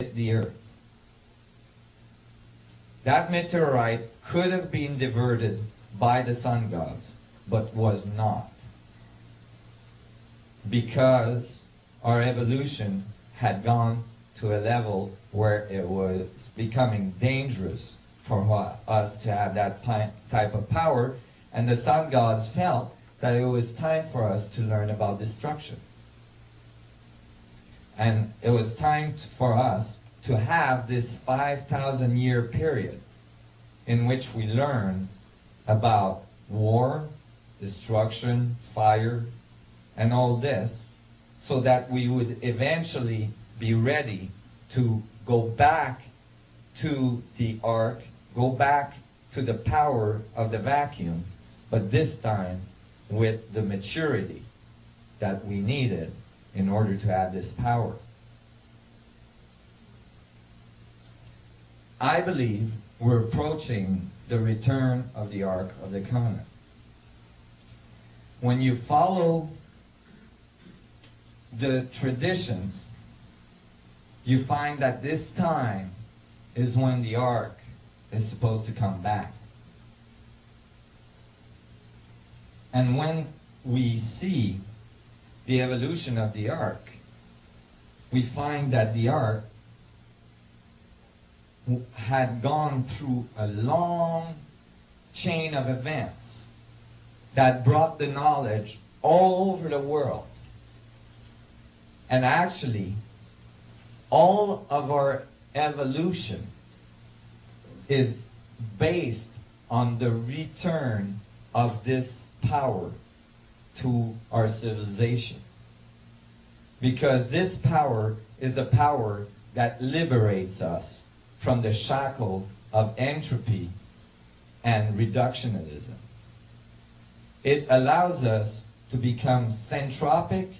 the earth. That meteorite could have been diverted by the sun gods, but was not. Because our evolution had gone to a level where it was becoming dangerous for us to have that type of power, and the sun gods felt that it was time for us to learn about destruction. And it was time for us to have this 5,000 year period in which we learn about war, destruction, fire, and all this, so that we would eventually be ready to go back to the ark, go back to the power of the vacuum, but this time with the maturity that we needed in order to have this power. I believe we're approaching the return of the Ark of the Covenant. When you follow the traditions, you find that this time is when the Ark is supposed to come back. And when we see the evolution of the Ark, we find that the Ark had gone through a long chain of events that brought the knowledge all over the world. And actually, all of our evolution is based on the return of this power to our civilization. Because this power is the power that liberates us from the shackle of entropy and reductionism. It allows us to become centropic,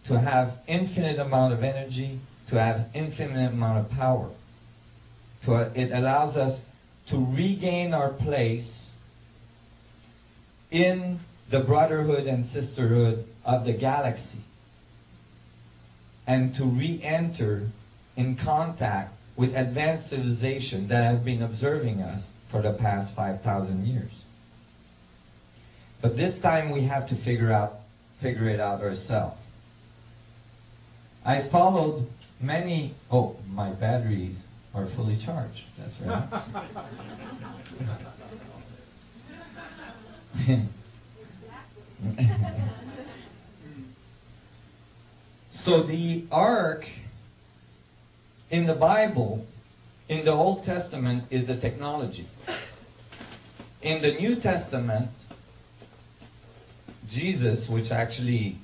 to have infinite amount of energy, to have infinite amount of power. It allows us to regain our place in the brotherhood and sisterhood of the galaxy, and to re-enter in contact with advanced civilization that have been observing us for the past 5,000 years. But this time we have to figure it out ourselves. I followed many. Oh, my batteries are fully charged. That's right. So the ark in the Bible, in the Old Testament, is the technology. In the New Testament, Jesus, which actually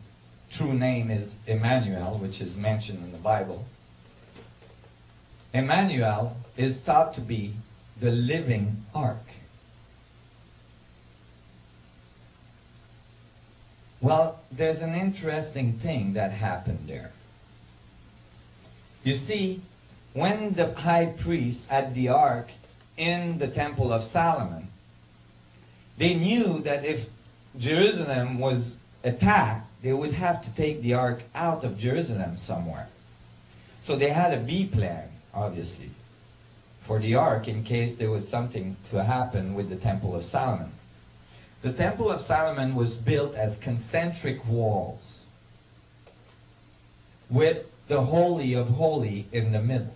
true name is Emmanuel, which is mentioned in the Bible, Emmanuel is thought to be the living ark. Well, there's an interesting thing that happened there. You see, when the high priest had the ark in the Temple of Solomon, they knew that if Jerusalem was attacked, they would have to take the ark out of Jerusalem somewhere. So they had a B plan, obviously, for the ark in case there was something to happen with the Temple of Solomon. The Temple of Solomon was built as concentric walls with the Holy of Holies in the middle.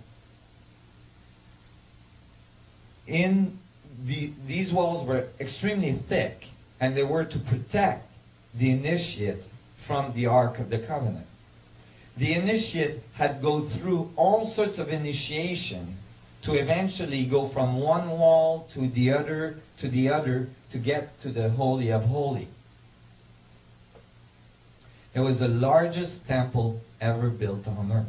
These walls were extremely thick, and they were to protect the initiate from the Ark of the Covenant. The initiate had go through all sorts of initiation to eventually go from one wall to the other to get to the Holy of Holies. It was the largest temple ever built on earth.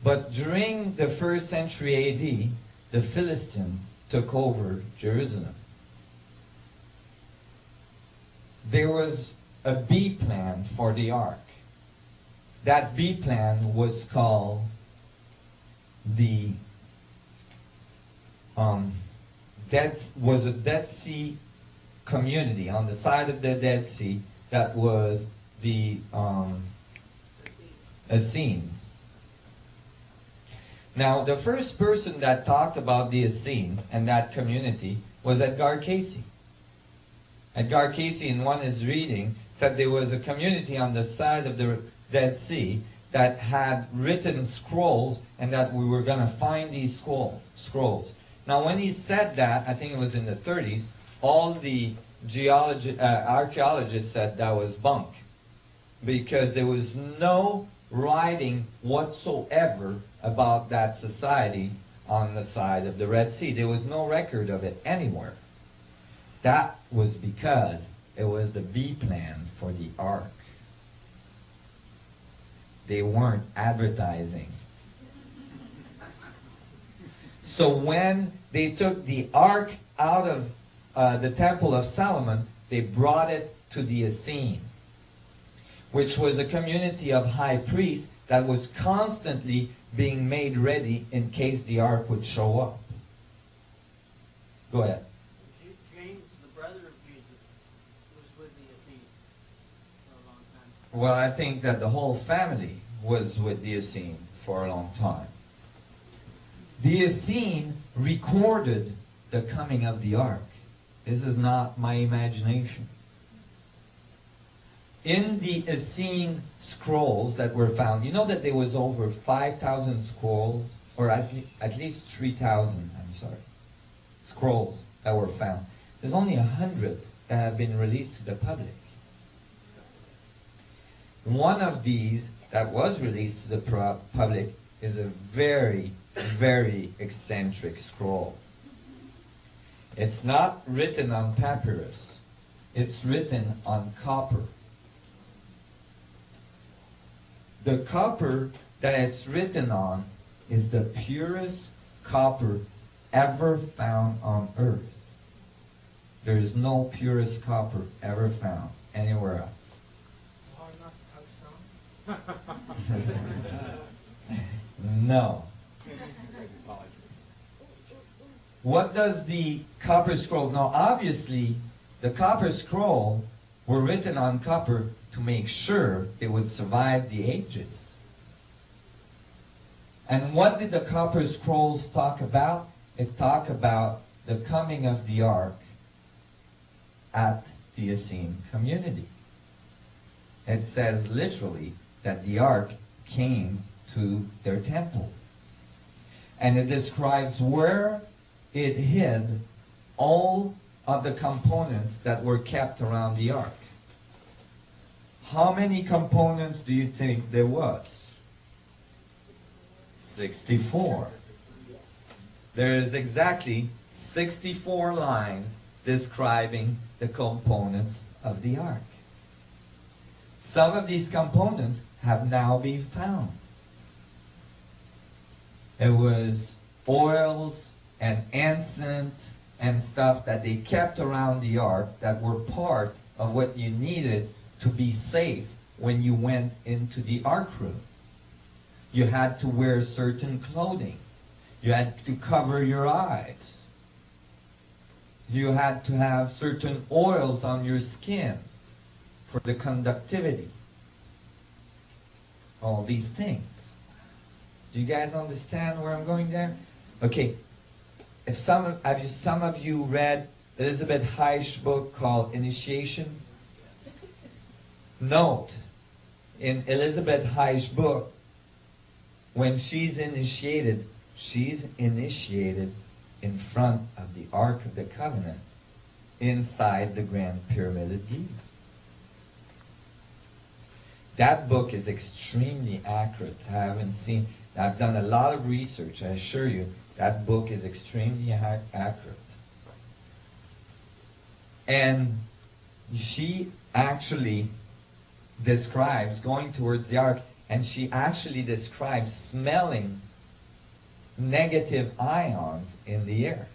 But during the 1st century A.D., the Philistines took over Jerusalem. There was a B plan for the ark. That B plan was called the Dead Sea community. On the side of the Dead Sea, that was the Essenes. Now, the first person that talked about the Essene and that community was Edgar Cayce. Edgar Cayce, in one of his reading, said there was a community on the side of the Dead Sea that had written scrolls, and that we were going to find these scrolls. Now, when he said that, I think it was in the 30s, all the archaeologists said that was bunk, because there was no writing whatsoever about that society on the side of the Red Sea. There was no record of it anywhere. That was because it was the B plan for the Ark. They weren't advertising. So when they took the Ark out of the Temple of Solomon, they brought it to the Essene, which was a community of high priests that was constantly being made ready in case the Ark would show up. Go ahead. James, the brother of Jesus, was with the Essene for a long time. Well, I think that the whole family was with the Essene for a long time. The Essene recorded the coming of the Ark. This is not my imagination. In the Essene scrolls that were found, you know that there was over 5,000 scrolls, or at least 3,000, scrolls that were found. There's only 100 that have been released to the public. One of these that was released to the public is a very, very eccentric scroll. It's not written on papyrus. It's written on copper. The copper that it's written on is the purest copper ever found on earth. There is no purest copper ever found anywhere else. No. What does the copper scroll? Now, obviously, the copper scroll were written on copper to make sure they would survive the ages. And what did the copper scrolls talk about? It talked about the coming of the Ark at the Essene community. It says literally that the Ark came to their temple. And it describes where it hid all of the components that were kept around the Ark. How many components do you think there was? 64. There is exactly 64 lines describing the components of the Ark. Some of these components have now been found. It was oils and incense and stuff that they kept around the Ark that were part of what you needed to be safe when you went into the Ark room. You had to wear certain clothing. You had to cover your eyes. You had to have certain oils on your skin for the conductivity. All these things. Do you guys understand where I'm going there? Okay. If some of you read Elizabeth Heisch's book called Initiation? Note, in Elizabeth Heisch's book, when she's initiated in front of the Ark of the Covenant inside the Grand Pyramid of Giza. That book is extremely accurate. I've done a lot of research. I assure you, that book is extremely accurate. And she actually describes going towards the Ark, and she actually describes smelling negative ions in the air.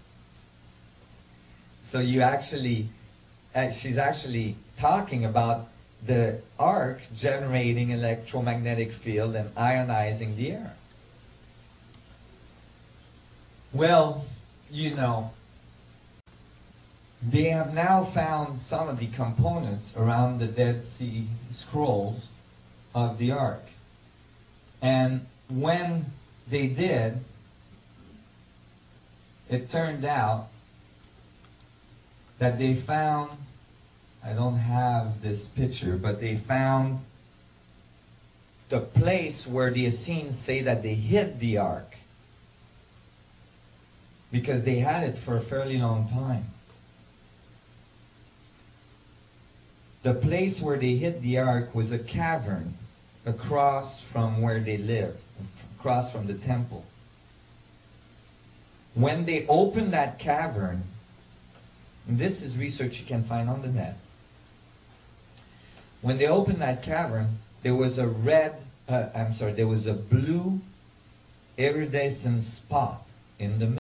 So she's actually talking about the Ark generating electromagnetic field and ionizing the air. Well, you know, they have now found some of the components around the Dead Sea Scrolls of the Ark. And when they did, it turned out that they found, I don't have this picture, but they found the place where the Essenes say that they hid the ark. Because they had it for a fairly long time. The place where they hid the ark was a cavern across from where they lived, across from the temple. When they opened that cavern, and this is research you can find on the net. When they opened that cavern, there was a there was a blue iridescent spot in the middle.